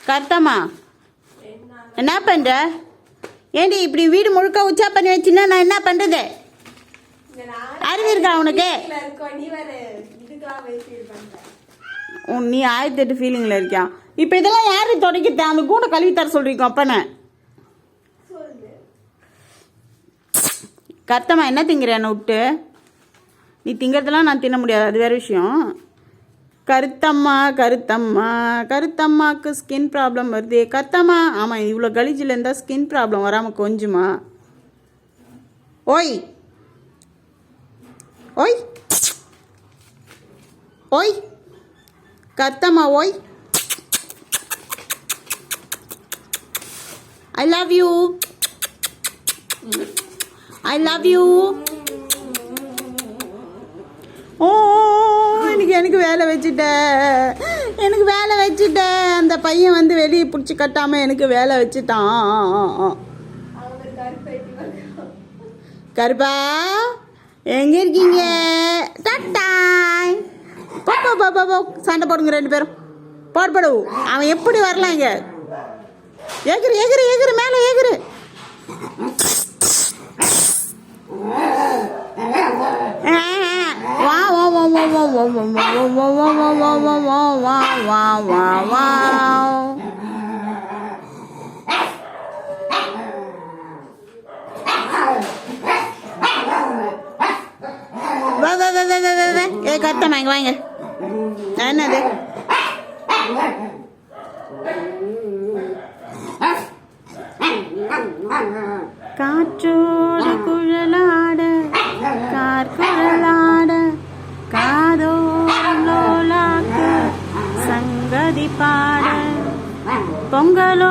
கருத்தம்மா என்ன பண்ற? ஏண்டி இப்படி வீடு முழுக்க உச்சா பண்ணி வச்சுன்னா நான் என்ன பண்றது? அறிவு இருக்கா உனக்கு? நீ 1008 ஃபீலிங்ல இருக்கியா? இப்ப இதெல்லாம் யாரு தொடக்கிட்ட? அந்த கூட கழுவி தர சொல்றீங்க அப்பன. கருத்தம்மா என்ன திங்கிற என்ன விட்டு? நீ திங்கிறதெல்லாம் நான் தின்ன முடியாது, அது வேற விஷயம். கருத்தம்மா கருத்தம்மா கருத்தம்மாவுக்கு ஸ்கின் ப்ராப்ளம் வருது. கருத்தம்மா ஆமாம், இவ்வளோ கலீஜில் இருந்தால் ஸ்கின் ப்ராப்ளம் வராமல் கொஞ்சமா? ஓய் ஓய் ஓய் கருத்தம்மா ஓய். I love you, I love you. ஓ எனக்கு வேலை வச்சுட்ட, எனக்கு வேலை வச்சுட்ட. அந்த பையன் வந்து வெளியே பிடிச்சி கட்டாமல் எனக்கு வேலை வச்சுட்டான். கருப்பா எங்கே இருக்கீங்க? டாட்டாய். போ சண்டை போடுங்க ரெண்டு பேரும். போடு. அவன் எப்படி வரலாம்? இங்கே ஏகுரு ஏகுரு ஏகுரு, மேலே ஏகுரு. வா வா வா வா வா வா வா வா வா வா வா வா வா வா வா. ஏ கருத்தம்மா இங்க வாங்க. என்னது? காற்றோடு குழலாட கார்குழலாட காதோலாக்க சங்கதி பாட பொங்கலோ